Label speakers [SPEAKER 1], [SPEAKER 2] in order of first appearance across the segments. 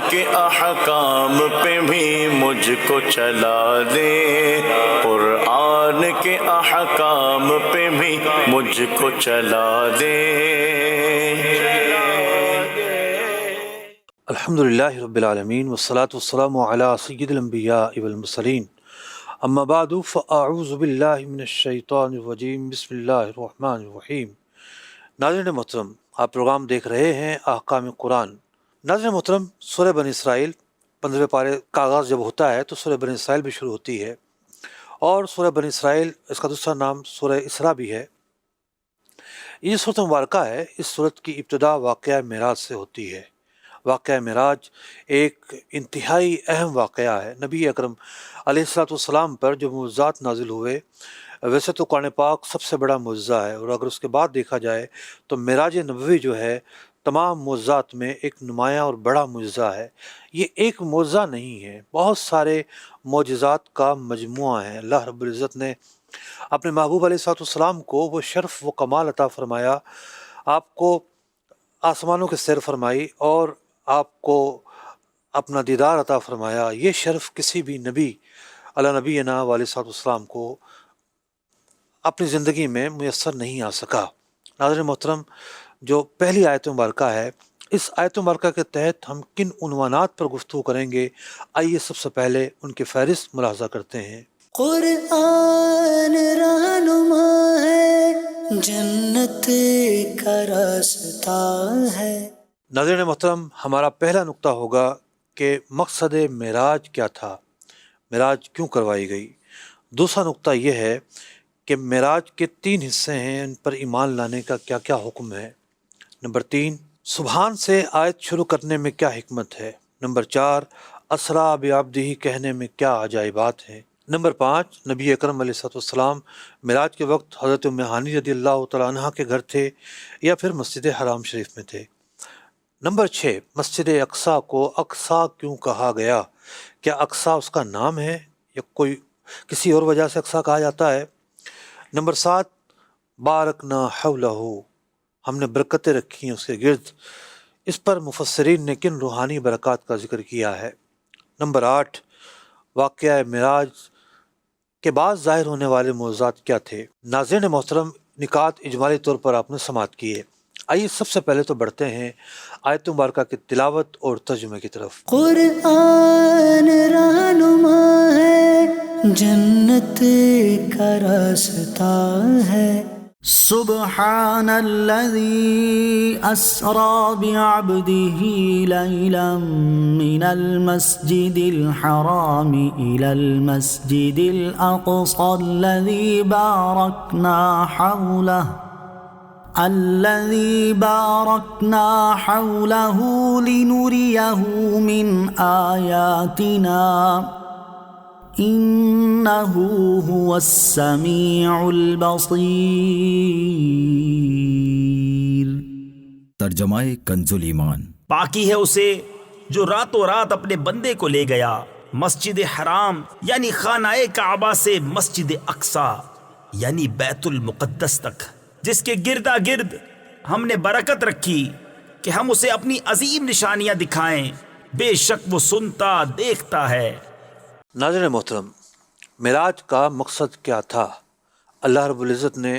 [SPEAKER 1] کے احکام پہ بھی مجھ کو چلا دے، قرآن کے احکام پہ بھی مجھ کو چلا دے۔
[SPEAKER 2] الحمدللہ رب العالمین والصلاة والسلام علی سید الانبیاء والمرسلین، اما بعد فاعوذ باللہ من الشیطان الرجیم، بسم اللہ الرحمن الرحیم۔ ناظرین محترم، آپ پروگرام دیکھ رہے ہیں احکام قرآن۔ ناظرین محترم، سورہ بنی اسرائیل 15ویں پارے کا آغاز جب ہوتا ہے تو سورہ بنی اسرائیل بھی شروع ہوتی ہے، اور سورہ بنی اسرائیل اس کا دوسرا نام سورہ اسراء بھی ہے۔ یہ سورۃ مبارکہ ہے، اس سورت کی ابتدا واقعہ معراج سے ہوتی ہے۔ واقعہ معراج ایک انتہائی اہم واقعہ ہے۔ نبی اکرم علیہ السلام پر جو معجزات نازل ہوئے، ویسے تو قرآن پاک سب سے بڑا معجزہ ہے، اور اگر اس کے بعد دیکھا جائے تو معراج نبوی جو ہے تمام معجزات میں ایک نمایاں اور بڑا معجزہ ہے۔ یہ ایک معجزہ نہیں ہے، بہت سارے معجزات کا مجموعہ ہے۔ اللہ رب العزت نے اپنے محبوب علیہ السلام کو وہ شرف و کمال عطا فرمایا، آپ کو آسمانوں کے سیر فرمائی اور آپ کو اپنا دیدار عطا فرمایا۔ یہ شرف کسی بھی نبی علی نبینا علیہ السلام کو اپنی زندگی میں میسر نہیں آ سکا۔ ناظرین محترم، جو پہلی آیت مبارکہ ہے، اس آیت مبارکہ کے تحت ہم کن عنوانات پر گفتگو کریں گے، آئیے سب سے پہلے ان کی فہرست ملاحظہ کرتے ہیں۔
[SPEAKER 3] قرآن رہنما ہے، جنت کا راستہ ہے۔
[SPEAKER 2] ناظرین محترم، ہمارا پہلا نقطہ ہوگا کہ مقصد معراج کیا تھا، معراج کیوں کروائی گئی۔ دوسرا نقطہ یہ ہے کہ معراج کے 3 حصے ہیں، ان پر ایمان لانے کا کیا کیا حکم ہے۔ نمبر 3، سبحان سے آیت شروع کرنے میں کیا حکمت ہے۔ نمبر 4، اسرا بعبدہ کہنے میں کیا عجائبات ہیں۔ نمبر 5، نبی اکرم علیہ السلام معراج کے وقت حضرت ام ہانی رضی اللہ تعالیٰ عنہ کے گھر تھے یا پھر مسجد حرام شریف میں تھے۔ نمبر 6، مسجد اقصیٰ کو اقصیٰ کیوں کہا گیا، کیا اقصیٰ اس کا نام ہے یا کوئی کسی اور وجہ سے اقصیٰ کہا جاتا ہے۔ نمبر 7، بارکنا حولہ، ہم نے برکتیں رکھی ہیں اس کے گرد، اس پر مفسرین نے کن روحانی برکات کا ذکر کیا ہے۔ نمبر 8، واقعہ معراج کے بعد ظاہر ہونے والے معجزات کیا تھے۔ ناظرین محترم، نکات اجمالی طور پر آپ نے سماعت کیے۔ آئیے سب سے پہلے تو بڑھتے ہیں آیت مبارکہ کی تلاوت اور ترجمے کی طرف۔
[SPEAKER 3] قرآن رہنما ہے، جنت کا راستہ ہے۔ سبحان الذي أسرى بعبده ليلا من المسجد الحرام إلى المسجد الأقصى الذي باركنا حوله لنريه من آياتنا إنه هو السميع البصير۔
[SPEAKER 4] ترجمہ کنز ایمان۔
[SPEAKER 5] پاکی ہے اسے جو راتوں رات اپنے بندے کو لے گیا مسجد حرام یعنی خانہ کعبہ سے مسجد اقصیٰ یعنی بیت المقدس تک، جس کے گردا گرد ہم نے برکت رکھی کہ ہم اسے اپنی عظیم نشانیاں دکھائیں، بے شک وہ سنتا دیکھتا ہے۔
[SPEAKER 2] ناظرین محترم، معراج کا مقصد کیا تھا؟ اللہ رب العزت نے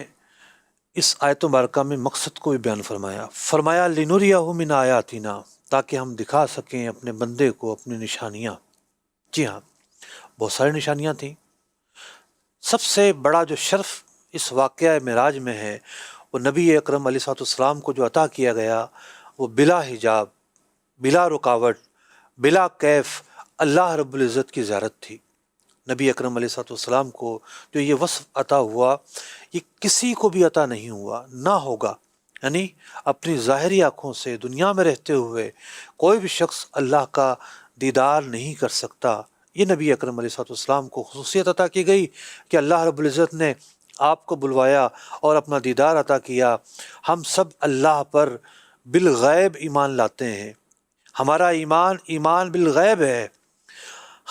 [SPEAKER 2] اس آیت مبارکہ میں مقصد کو بھی بیان فرمایا لنوریہ من آیاتنا، تاکہ ہم دکھا سکیں اپنے بندے کو اپنی نشانیاں۔ جی ہاں، بہت ساری نشانیاں تھیں۔ سب سے بڑا جو شرف اس واقعہ معراج میں ہے، وہ نبی اکرم علیہ السلام کو جو عطا کیا گیا، وہ بلا حجاب، بلا رکاوٹ، بلا کیف اللہ رب العزت کی زیارت تھی۔ نبی اکرم علیہ السلام کو جو یہ وصف عطا ہوا، یہ کسی کو بھی عطا نہیں ہوا، نہ ہوگا۔ یعنی اپنی ظاہری آنکھوں سے دنیا میں رہتے ہوئے کوئی بھی شخص اللہ کا دیدار نہیں کر سکتا۔ یہ نبی اکرم علیہ السلام کو خصوصیت عطا کی گئی کہ اللہ رب العزت نے آپ کو بلوایا اور اپنا دیدار عطا کیا۔ ہم سب اللہ پر بالغیب ایمان لاتے ہیں، ہمارا ایمان بالغیب ہے۔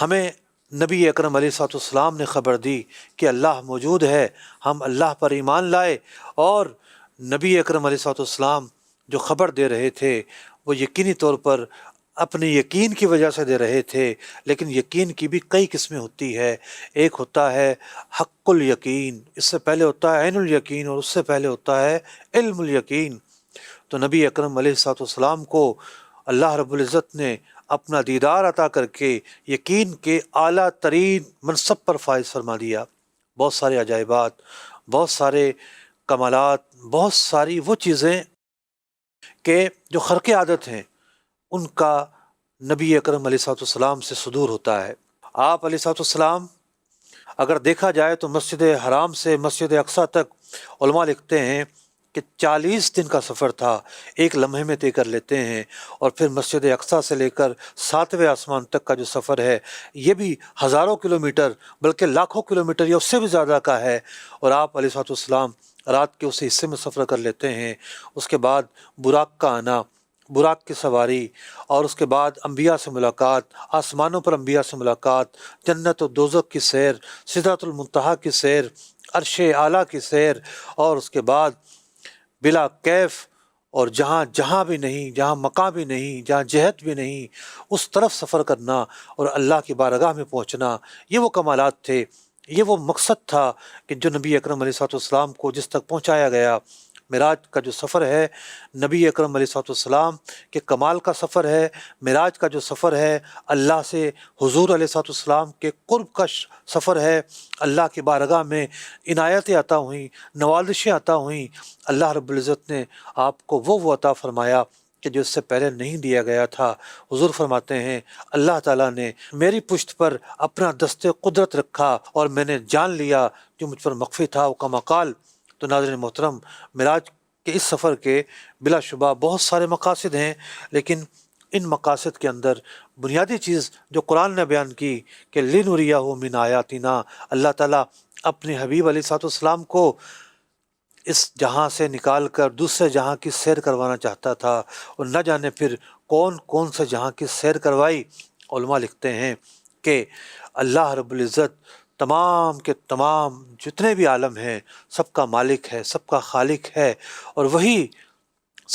[SPEAKER 2] ہمیں نبی اکرم علیہ السلام نے خبر دی کہ اللہ موجود ہے، ہم اللہ پر ایمان لائے، اور نبی اکرم علیہ السلام جو خبر دے رہے تھے وہ یقینی طور پر اپنے یقین کی وجہ سے دے رہے تھے، لیکن یقین کی بھی کئی قسمیں ہوتی ہے۔ ایک ہوتا ہے حق الیقین، اس سے پہلے ہوتا ہے عین الیقین، اور اس سے پہلے ہوتا ہے علم الیقین۔ تو نبی اکرم علیہ الصلوۃ والسلام کو اللہ رب العزت نے اپنا دیدار عطا کر کے یقین کے اعلیٰ ترین منصب پر فائز فرما دیا۔ بہت سارے عجائبات، بہت سارے کمالات، بہت ساری وہ چیزیں کہ جو خرق عادت ہیں ان کا نبی اکرم علیہ الصلوۃ والسلام سے صدور ہوتا ہے۔ آپ علیہ الصلوۃ والسلام اگر دیکھا جائے تو مسجد حرام سے مسجد اقصیٰ تک علماء لکھتے ہیں کہ 40 دن کا سفر تھا، ایک لمحے میں طے کر لیتے ہیں۔ اور پھر مسجد اقصیٰ سے لے کر 7ویں آسمان تک کا جو سفر ہے یہ بھی ہزاروں کلومیٹر بلکہ لاکھوں کلومیٹر یا اس سے بھی زیادہ کا ہے، اور آپ علیہ الصلوۃ والسلام رات کے اس حصے میں سفر کر لیتے ہیں۔ اس کے بعد براق کا آنا، براق کی سواری، اور اس کے بعد انبیاء سے ملاقات، آسمانوں پر انبیاء سے ملاقات، جنت و دوزخ کی سیر، سدرۃ المنتہا کی سیر، عرش اعلیٰ کی سیر، اور اس کے بعد بلا کیف، اور جہاں بھی نہیں، جہاں مکان بھی نہیں، جہاں جہت بھی نہیں، اس طرف سفر کرنا اور اللہ کی بارگاہ میں پہنچنا، یہ وہ کمالات تھے، یہ وہ مقصد تھا کہ جو نبی اکرم علیہ الصلوۃ والسلام کو جس تک پہنچایا گیا۔ معراج کا جو سفر ہے نبی اکرم علیہ الصلوۃ والسلام کے کمال کا سفر ہے۔ معراج کا جو سفر ہے اللہ سے حضور علیہ الصلوۃ والسلام کے قرب کا سفر ہے۔ اللہ کی بارگاہ میں عنایتیں عطا ہوئیں، نوازشیں عطا ہوئیں۔ اللہ رب العزت نے آپ کو وہ عطا فرمایا کہ جو اس سے پہلے نہیں دیا گیا تھا۔ حضور فرماتے ہیں اللہ تعالیٰ نے میری پشت پر اپنا دست قدرت رکھا اور میں نے جان لیا جو مجھ پر مخفی تھا، وہ کما قال۔ تو ناظرین محترم، معراج کے اس سفر کے بلا شبہ بہت سارے مقاصد ہیں، لیکن ان مقاصد کے اندر بنیادی چیز جو قرآن نے بیان کی کہ لِنُرِيَهُ مِنْ آیاتنا، اللہ تعالیٰ اپنے حبیب علیہ الصلوۃ والسلام کو اس جہاں سے نکال کر دوسرے جہاں کی سیر کروانا چاہتا تھا، اور نہ جانے پھر کون کون سے جہاں کی سیر کروائی۔ علماء لکھتے ہیں کہ اللہ رب العزت تمام کے تمام جتنے بھی عالم ہیں سب کا مالک ہے، سب کا خالق ہے، اور وہی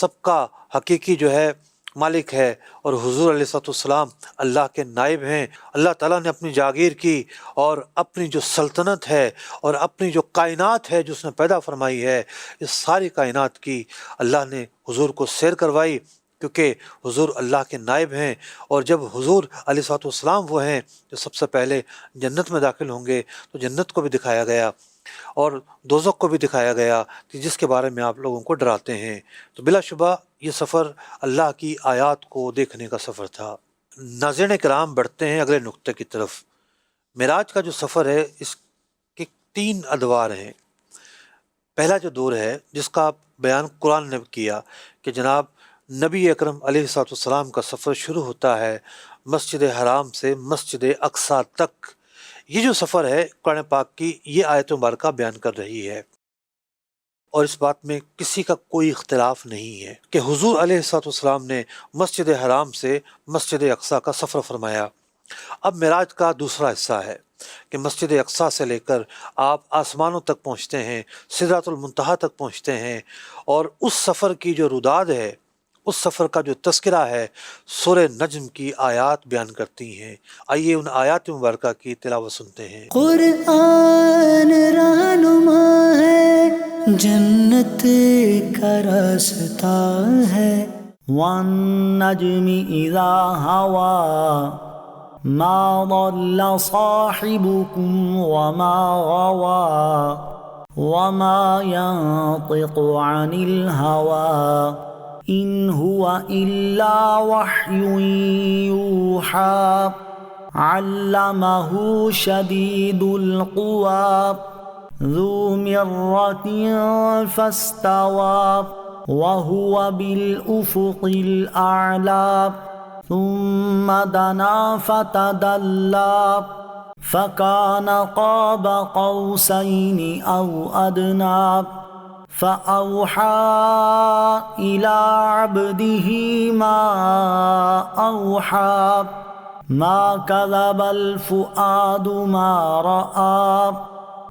[SPEAKER 2] سب کا حقیقی جو ہے مالک ہے، اور حضور علیہ الصلوۃ والسلام اللہ کے نائب ہیں۔ اللہ تعالیٰ نے اپنی جاگیر کی اور اپنی جو سلطنت ہے اور اپنی جو کائنات ہے جو اس نے پیدا فرمائی ہے، اس ساری کائنات کی اللہ نے حضور کو سیر کروائی، کیونکہ حضور اللہ کے نائب ہیں۔ اور جب حضور علیہ الصلوۃ والسلام وہ ہیں جو سب سے پہلے جنت میں داخل ہوں گے، تو جنت کو بھی دکھایا گیا اور دوزخ کو بھی دکھایا گیا کہ جس کے بارے میں آپ لوگوں کو ڈراتے ہیں۔ تو بلا شبہ یہ سفر اللہ کی آیات کو دیکھنے کا سفر تھا۔ ناظرین کرام، بڑھتے ہیں اگلے نقطے کی طرف۔ معراج کا جو سفر ہے اس کے 3 ادوار ہیں۔ پہلا جو دور ہے جس کا بیان قرآن نے کیا کہ جناب نبی اکرم علیہ الصلوۃ والسلام کا سفر شروع ہوتا ہے مسجد حرام سے مسجد اقصیٰ تک۔ یہ جو سفر ہے قرآن پاک کی یہ آیت مبارکہ بیان کر رہی ہے، اور اس بات میں کسی کا کوئی اختلاف نہیں ہے کہ حضور علیہ الصلوۃ والسلام نے مسجد حرام سے مسجد اقصیٰ کا سفر فرمایا۔ اب معراج کا دوسرا حصہ ہے کہ مسجد اقصیٰ سے لے کر آپ آسمانوں تک پہنچتے ہیں، سدرۃ المنتہا تک پہنچتے ہیں، اور اس سفر کی جو روداد ہے، اس سفر کا جو تذکرہ ہے، سورہ نجم کی آیات بیان کرتی ہیں۔ آئیے ان آیات مبارکہ کی تلاوت سنتے ہیں۔
[SPEAKER 3] قرآن رہنما ہے، جنت کا راستہ ہے۔ والنجم اذا ہوا ما ضل صاحبكم وما غوى وما ينطق عن الهوى إن هو إلا وحي يوحى علمه شديد القوى ذو مرة فاستوى وهو بالأفق الأعلى ثم دنا فتدلى فكان قاب قوسين أو أدنى فأوحى إلى عبده ما أوحى ما كذب الفؤاد ما رأى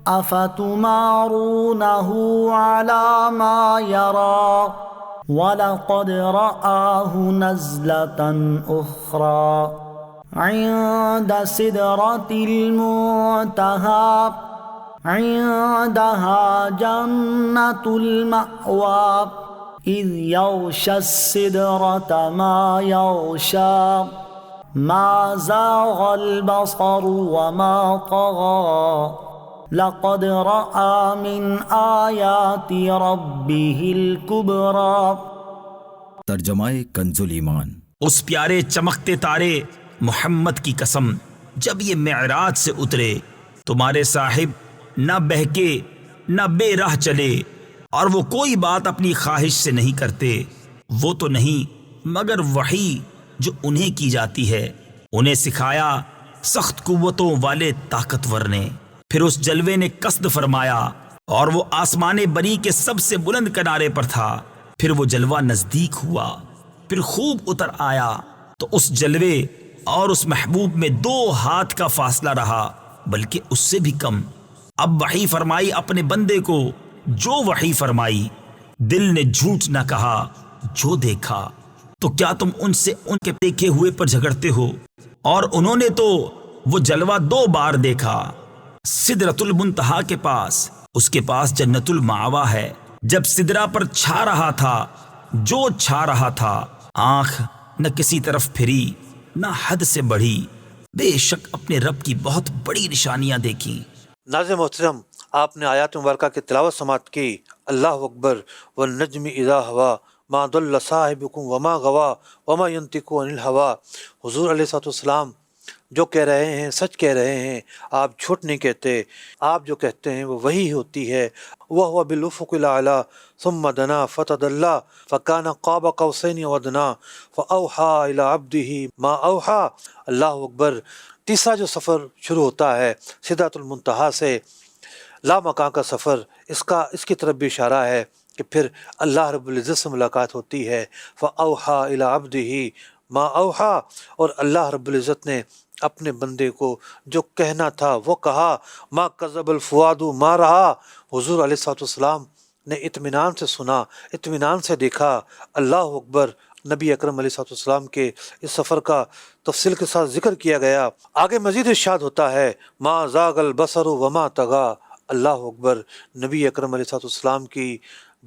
[SPEAKER 3] أفتمارونه على ما يرى وَلَقَدْ رَآهُ نَزْلَةً أُخْرَى عِندَ سِدْرَةِ الْمُنتَهَى عِندَهَا جَنَّةُ الْمَأْوَى إِذْ يَغْشَى السِّدْرَةَ مَا يَغْشَى مَا زَاغَ الْبَصَرُ وَمَا طَغَى لَقَدْ رَأَى مِنْ آيَاتِ رَبِّهِ الْكُبْرَى۔
[SPEAKER 4] ترجمہ کنز ایمان۔
[SPEAKER 5] اس پیارے چمکتے تارے محمد کی قسم، جب یہ معراج سے اترے تمہارے صاحب نہ بہکے نہ بے راہ چلے، اور وہ کوئی بات اپنی خواہش سے نہیں کرتے، وہ تو نہیں مگر وحی جو انہیں کی جاتی ہے۔ انہیں سکھایا سخت قوتوں والے طاقتور نے، پھر اس جلوے نے قصد فرمایا اور وہ آسمان بری کے سب سے بلند کنارے پر تھا۔ پھر وہ جلوہ نزدیک ہوا، پھر خوب اتر آیا تو اس جلوے اور اس محبوب میں 2 ہاتھ کا فاصلہ رہا، بلکہ اس سے بھی کم۔ اب وحی فرمائی اپنے بندے کو جو وحی فرمائی، دل نے جھوٹ نہ کہا جو دیکھا۔ تو کیا تم ان سے ان کے دیکھے ہوئے پر جھگڑتے ہو؟ اور انہوں نے تو وہ جلوہ 2 بار دیکھا، سدرۃ المنتہا کے پاس، اس کے پاس جنت المأویٰ ہے۔ جب سدرہ پر چھا رہا تھا جو چھا رہا تھا، آنکھ نہ کسی طرف پھری نہ حد سے بڑھی، بے شک اپنے رب کی بہت بڑی نشانیاں دیکھی۔
[SPEAKER 2] ناظر محترم، آپ نے آیات مبارکہ کی تلاوت سماعت کی۔ اللہ اکبر۔ والنجم اذا ہوا ما ضل صاحبکم وما غوا وما ينطق عن الہوا۔ حضور علیہ السلام جو کہہ رہے ہیں سچ کہہ رہے ہیں، آپ جھوٹ نہیں کہتے، آپ جو کہتے ہیں وہ وہی ہوتی ہے۔ وَهُوَ بِالْأُفُقِ الْأَعْلَى ثُمَّ دَنَا فَتَدَلَّى فَكَانَ قَابَ قَوْسَيْنِ أَوْ أَدْنَىٰ فَأَوْحَىٰ إِلَىٰ عَبْدِهِ مَا أَوْحَىٰ۔ اللہ اکبر۔ تیسرا جو سفر شروع ہوتا ہے سدرۃ المنتہا سے، لامکان کا سفر، اس کی طرف بھی اشارہ ہے کہ پھر اللہ رب العزت سے ملاقات ہوتی ہے۔ فَأَوْحَىٰ إِلَىٰ عَبْدِهِ مَا أَوْحَىٰ، اور اللہ رب العزت نے اپنے بندے کو جو کہنا تھا وہ کہا۔ ما کذب الفؤاد ما رہا، حضور علیہ السلام نے اطمینان سے سنا، اطمینان سے دیکھا۔ اللہ اکبر۔ نبی اکرم علیہ السلام کے اس سفر کا تفصیل کے ساتھ ذکر کیا گیا۔ آگے مزید ارشاد ہوتا ہے ما زاغ البصر وما طغى۔ اللہ اکبر۔ نبی اکرم علیہ السلام کی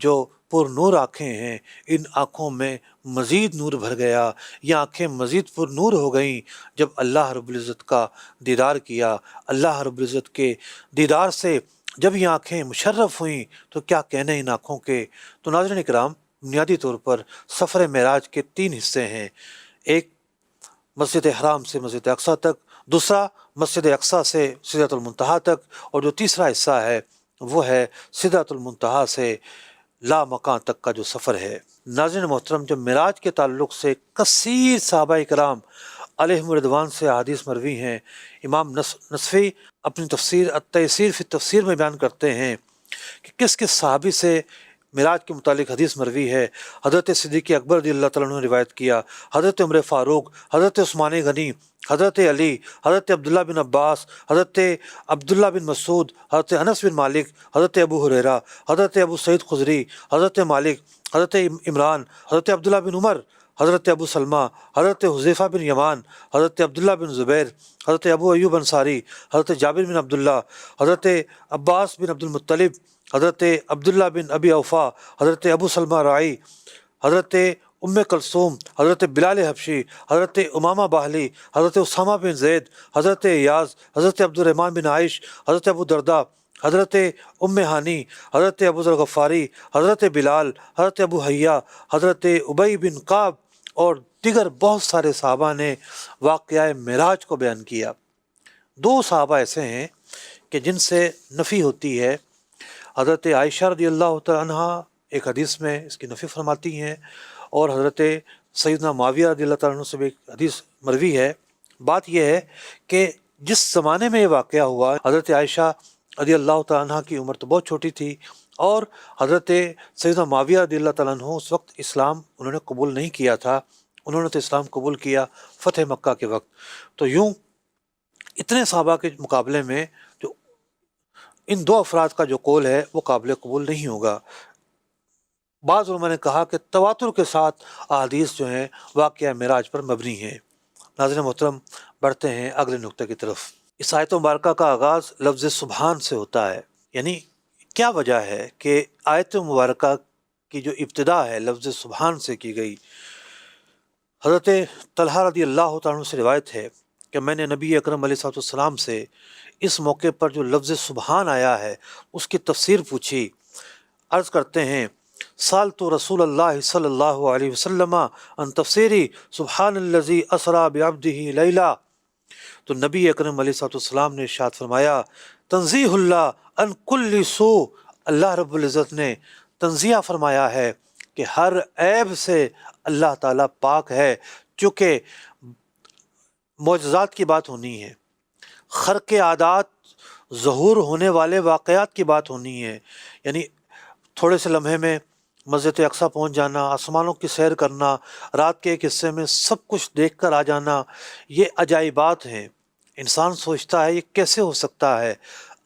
[SPEAKER 2] جو پر نور آنکھیں ہیں، ان آنکھوں میں مزید نور بھر گیا، یہ آنکھیں مزید پر نور ہو گئیں جب اللہ رب العزت کا دیدار کیا۔ اللہ رب العزت کے دیدار سے جب یہ آنکھیں مشرف ہوئیں تو کیا کہنے ان آنکھوں کے۔ تو ناظرین اکرام، بنیادی طور پر سفر معراج کے 3 حصے ہیں، ایک مسجد حرام سے مسجد اقصیٰ تک، دوسرا مسجد اقصیٰ سے سدرۃ المنتہا تک، اور جو تیسرا حصہ ہے وہ ہے سدرۃ المنتہا سے لامکان تک کا جو سفر ہے۔ ناظرین محترم، جو معراج کے تعلق سے کثیر صحابہ کرام علیہم رضوان سے احادیث مروی ہیں، امام نصفی اپنی تفسیر التیسیر فی التفسیر میں بیان کرتے ہیں کہ کس کس صحابی سے معراج کے متعلق حدیث مروی ہے۔ حضرت صدیق اکبر رضی اللہ تعالیٰ عنہ نے روایت کیا، حضرت عمر فاروق، حضرت عثمان غنی، حضرت علی، حضرت عبداللہ بن عباس، حضرت عبداللہ بن مسعود، حضرت انس بن مالک، حضرت ابو ہریرہ، حضرت ابو سعید خدری، حضرت مالک، حضرت عمران، حضرت عبداللہ بن عمر، حضرت ابو سلمہ، حضرت حذیفہ بن یمان، حضرت عبداللہ بن زبیر، حضرت ابو ایوب انصاری، حضرت جابر بن عبداللہ، حضرت عباس بن عبد المطلب، حضرت عبداللہ بن ابی اوفا، حضرت ابو سلمہ راعی، حضرت ام کلثوم، حضرت بلال حبشی، حضرت امامہ باہلی، حضرت اسامہ بن زید، حضرت ایاز، حضرت عبد الرحمن بن عائش، حضرت ابو دردہ، حضرت ام ہانی، حضرت ابو ذر غفاری، حضرت بلال، حضرت ابو حیہ، حضرت ابی بن کعب اور دیگر بہت سارے صحابہ نے واقعہ معراج کو بیان کیا۔ 2 صحابہ ایسے ہیں کہ جن سے نفی ہوتی ہے۔ حضرت عائشہ رضی اللہ تعالیٰ عنہ ایک حدیث میں اس کی نفی فرماتی ہیں، اور حضرت سیدنا معاویہ رضی اللہ تعالیٰ عنہ سے بھی ایک حدیث مروی ہے۔ بات یہ ہے کہ جس زمانے میں یہ واقعہ ہوا، حضرت عائشہ رضی اللہ تعالیٰ عنہ کی عمر تو بہت چھوٹی تھی، اور حضرت سیدنا معاویہ رضی اللہ تعالیٰ عنہ اس وقت اسلام انہوں نے قبول نہیں کیا تھا، انہوں نے تو اسلام قبول کیا فتح مکہ کے وقت۔ تو یوں اتنے صحابہ کے مقابلے میں جو ان 2 افراد کا جو قول ہے وہ قابل قبول نہیں ہوگا۔ بعض علماء نے کہا کہ تواتر کے ساتھ احادیث جو ہیں واقعہ معراج پر مبنی ہیں۔ ناظرین محترم، بڑھتے ہیں اگلے نقطے کی طرف۔ اس آیت مبارکہ کا آغاز لفظ سبحان سے ہوتا ہے، یعنی کیا وجہ ہے کہ آیت مبارکہ کی جو ابتدا ہے لفظ سبحان سے کی گئی؟ حضرت طلحہ رضی اللہ تعالیٰ عنہ سے روایت ہے کہ میں نے نبی اکرم علیہ الصلوۃ والسلام سے اس موقع پر جو لفظ سبحان آیا ہے اس کی تفسیر پوچھی۔ عرض کرتے ہیں سالت رسول اللہ صلی اللہ علیہ وسلم ان تفسیری سبحان الذی اسری بعبدہ لیلا، تو نبی اکرم علیہ الصلوۃ والسلام نے ارشاد فرمایا تنزیہ اللہ ان کل سوء، اللہ رب العزت نے تنزیہ فرمایا ہے کہ ہر عیب سے اللہ تعالیٰ پاک ہے، چونکہ معجزات کی بات ہونی ہے، خرق عادات ظہور ہونے والے واقعات کی بات ہونی ہے، یعنی تھوڑے سے لمحے میں مسجد اقصیٰ پہنچ جانا، آسمانوں کی سیر کرنا، رات کے ایک حصے میں سب کچھ دیکھ کر آ جانا، یہ عجائبات ہیں۔ انسان سوچتا ہے یہ کیسے ہو سکتا ہے؟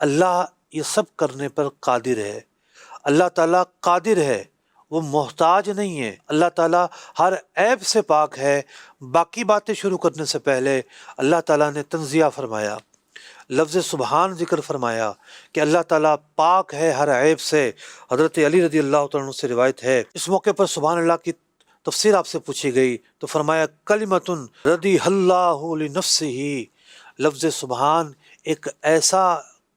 [SPEAKER 2] اللہ یہ سب کرنے پر قادر ہے، اللہ تعالیٰ قادر ہے، وہ محتاج نہیں ہے، اللہ تعالیٰ ہر عیب سے پاک ہے۔ باقی باتیں شروع کرنے سے پہلے اللہ تعالیٰ نے تنزیہ فرمایا، لفظ سبحان ذکر فرمایا کہ اللہ تعالیٰ پاک ہے ہر عیب سے۔ حضرت علی رضی اللہ تعالیٰ عنہ سے روایت ہے، اس موقع پر سبحان اللہ کی تفسیر آپ سے پوچھی گئی تو فرمایا کلمۃ رضی اللہ لنفسہ، لفظ سبحان ایک ایسا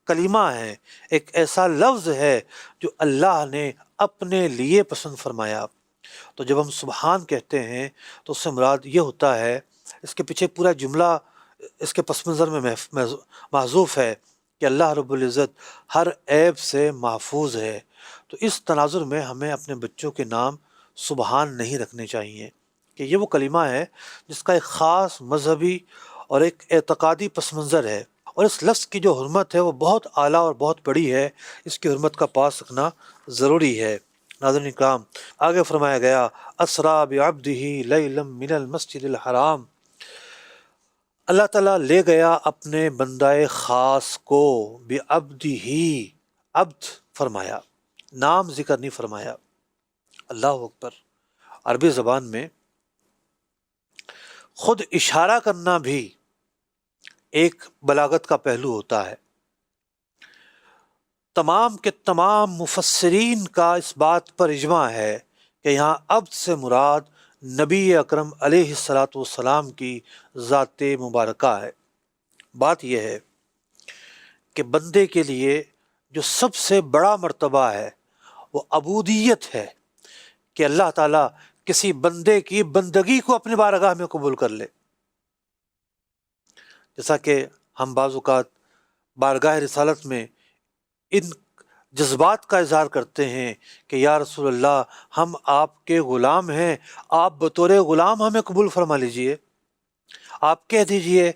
[SPEAKER 2] کلمہ ہے، ایک ایسا لفظ ہے جو اللہ نے اپنے لیے پسند فرمایا۔ تو جب ہم سبحان کہتے ہیں تو اس سے مراد یہ ہوتا ہے، اس کے پیچھے پورا جملہ اس کے پس منظر میں محذوف ہے کہ اللہ رب العزت ہر عیب سے محفوظ ہے۔ تو اس تناظر میں ہمیں اپنے بچوں کے نام سبحان نہیں رکھنے چاہیے کہ یہ وہ کلمہ ہے جس کا ایک خاص مذہبی اور ایک اعتقادی پس منظر ہے، اور اس لفظ کی جو حرمت ہے وہ بہت اعلیٰ اور بہت بڑی ہے، اس کی حرمت کا پاس رکھنا ضروری ہے۔ ناظرین اکرام، آگے فرمایا گیا اسریٰ بعبدہ لیلا من المسجد الحرام، اللہ تعالیٰ لے گیا اپنے بندہ خاص کو بعبدہ، عبد فرمایا، نام ذکر نہیں فرمایا۔ اللہ اکبر، عربی زبان میں خود اشارہ کرنا بھی ایک بلاغت کا پہلو ہوتا ہے۔ تمام کے تمام مفسرین کا اس بات پر اجماع ہے کہ یہاں عبد سے مراد نبی اکرم علیہ الصلاۃ والسلام کی ذات مبارکہ ہے۔ بات یہ ہے کہ بندے کے لیے جو سب سے بڑا مرتبہ ہے وہ عبودیت ہے، کہ اللہ تعالیٰ کسی بندے کی بندگی کو اپنی بارگاہ میں قبول کر لے۔ جیسا کہ ہم بعض اوقات بارگاہ رسالت میں ان جذبات کا اظہار کرتے ہیں کہ یا رسول اللہ ہم آپ کے غلام ہیں، آپ بطور غلام ہمیں قبول فرما لیجئے، آپ کہہ دیجئے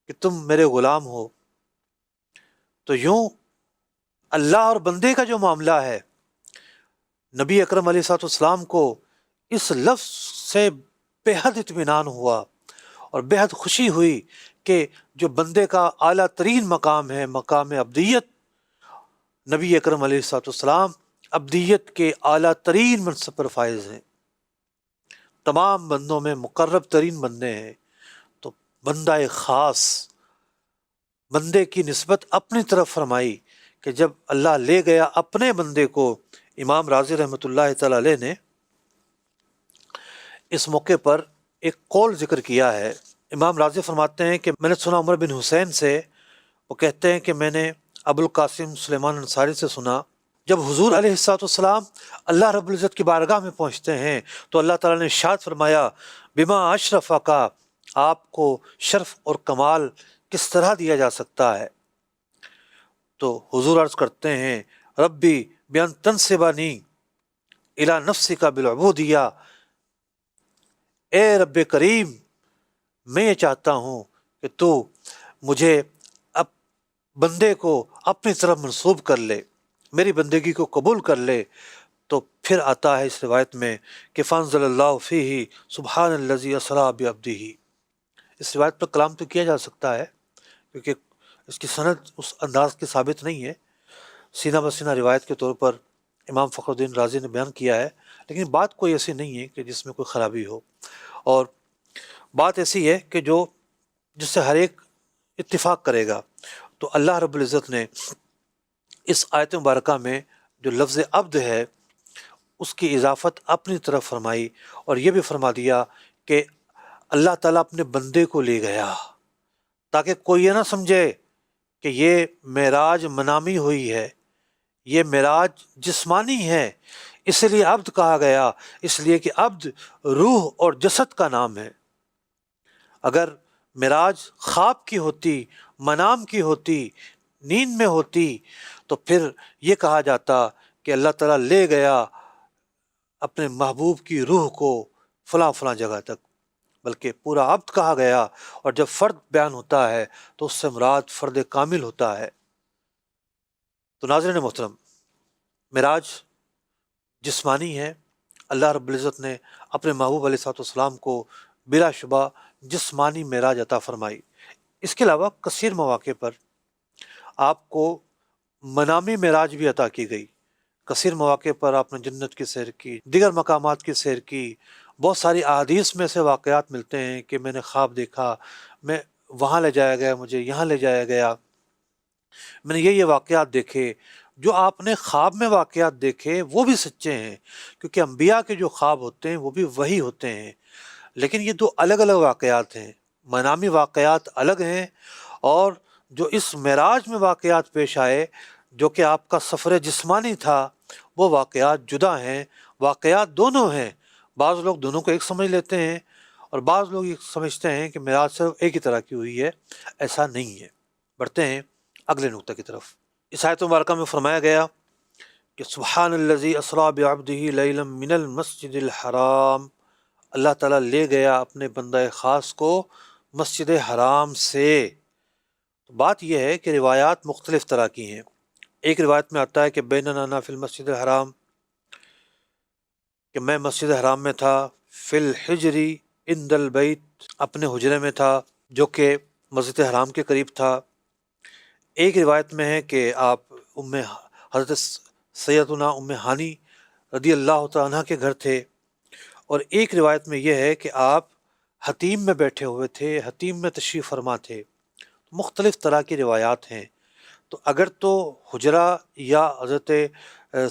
[SPEAKER 2] کہ تم میرے غلام ہو۔ تو یوں اللہ اور بندے کا جو معاملہ ہے، نبی اکرم علیہ الصلوۃ والسلام کو اس لفظ سے بے حد اطمینان ہوا اور بے حد خوشی ہوئی کہ جو بندے کا اعلیٰ ترین مقام ہے، مقام عبدیت، نبی اکرم علیہ الصلوۃ والسلام عبدیت کے اعلیٰ ترین منصب پر فائز ہیں، تمام بندوں میں مقرب ترین بندے ہیں۔ تو بندہ خاص، بندے کی نسبت اپنی طرف فرمائی کہ جب اللہ لے گیا اپنے بندے کو۔ امام راضی رحمۃ اللہ تعالی علیہ نے اس موقع پر ایک قول ذکر کیا ہے۔ امام راضی فرماتے ہیں کہ میں نے سنا عمر بن حسین سے، وہ کہتے ہیں کہ میں نے ابو القاسم سلیمان انصاری سے سنا، جب حضور علیہ الصلوۃ والسلام اللہ رب العزت کی بارگاہ میں پہنچتے ہیں تو اللہ تعالیٰ نے ارشاد فرمایا بما اشرف کا، آپ کو شرف اور کمال کس طرح دیا جا سکتا ہے؟ تو حضور عرض کرتے ہیں ربی بیان تنصبنی الی نفسک بالعبودیہ، اے رب کریم میں یہ چاہتا ہوں کہ تو مجھے بندے کو اپنی طرف منسوب کر لے، میری بندگی کو قبول کر لے۔ تو پھر آتا ہے اس روایت میں کہ فانزل اللہ فیہ سبحان الذی اسریٰ بعبدہ۔ اس روایت پر کلام تو کیا جا سکتا ہے کیونکہ اس کی سند اس انداز کی ثابت نہیں ہے، سینہ بسینہ روایت کے طور پر امام فخر الدین رازی نے بیان کیا ہے، لیکن بات کوئی ایسی نہیں ہے کہ جس میں کوئی خرابی ہو، اور بات ایسی ہے کہ جس سے ہر ایک اتفاق کرے گا۔ تو اللہ رب العزت نے اس آیت مبارکہ میں جو لفظ عبد ہے اس کی اضافت اپنی طرف فرمائی، اور یہ بھی فرما دیا کہ اللہ تعالیٰ اپنے بندے کو لے گیا، تاکہ کوئی یہ نہ سمجھے کہ یہ معراج منامی ہوئی ہے، یہ معراج جسمانی ہے، اس لیے عبد کہا گیا، اس لیے کہ عبد روح اور جسد کا نام ہے۔ اگر معراج خواب کی ہوتی، منام کی ہوتی، نیند میں ہوتی، تو پھر یہ کہا جاتا کہ اللہ تعالیٰ لے گیا اپنے محبوب کی روح کو فلاں فلاں جگہ تک، بلکہ پورا عبد کہا گیا، اور جب فرد بیان ہوتا ہے تو اس سے مراد فرد کامل ہوتا ہے۔ تو ناظرین محترم، معراج جسمانی ہے، اللہ رب العزت نے اپنے محبوب علیہ الصلوۃ والسلام کو بلا شبہ جسمانی معراج عطا فرمائی۔ اس کے علاوہ کثیر مواقع پر آپ کو منامی معراج بھی عطا کی گئی، کثیر مواقع پر آپ نے جنت کی سیر کی، دیگر مقامات کی سیر کی۔ بہت ساری احادیث میں سے واقعات ملتے ہیں کہ میں نے خواب دیکھا، میں وہاں لے جایا گیا، مجھے یہاں لے جایا گیا، میں نے یہ واقعات دیکھے۔ جو آپ نے خواب میں واقعات دیکھے وہ بھی سچے ہیں، کیونکہ انبیاء کے جو خواب ہوتے ہیں وہ بھی وہی ہوتے ہیں، لیکن یہ دو الگ الگ واقعات ہیں۔ منامی واقعات الگ ہیں، اور جو اس معراج میں واقعات پیش آئے جو کہ آپ کا سفر جسمانی تھا، وہ واقعات جدا ہیں۔ واقعات دونوں ہیں، بعض لوگ دونوں کو ایک سمجھ لیتے ہیں، اور بعض لوگ یہ سمجھتے ہیں کہ معراج صرف ایک ہی طرح کی ہوئی ہے۔ ایسا نہیں ہے۔ بڑھتے ہیں اگلے نقطہ کی طرف۔ اس آیت مبارکہ میں فرمایا گیا کہ سبحان الذی اسریٰ بعبدہ لیلا من المسجد الحرام، اللہ تعالیٰ لے گیا اپنے بندہ خاص کو مسجد حرام سے۔ بات یہ ہے کہ روایات مختلف طرح کی ہیں۔ ایک روایت میں آتا ہے کہ بیننا فی المسجد الحرام، کہ میں مسجد حرام میں تھا، فی الحجری عند البیت، اپنے حجرے میں تھا جو کہ مسجد حرام کے قریب تھا۔ ایک روایت میں ہے کہ آپ حضرت سیدنا ام ہانی رضی اللہ تعالیٰ عنہ کے گھر تھے، اور ایک روایت میں یہ ہے کہ آپ حتیم میں بیٹھے ہوئے تھے، حتیم میں تشریف فرما تھے۔ مختلف طرح کی روایات ہیں۔ تو اگر تو حجرہ یا حضرت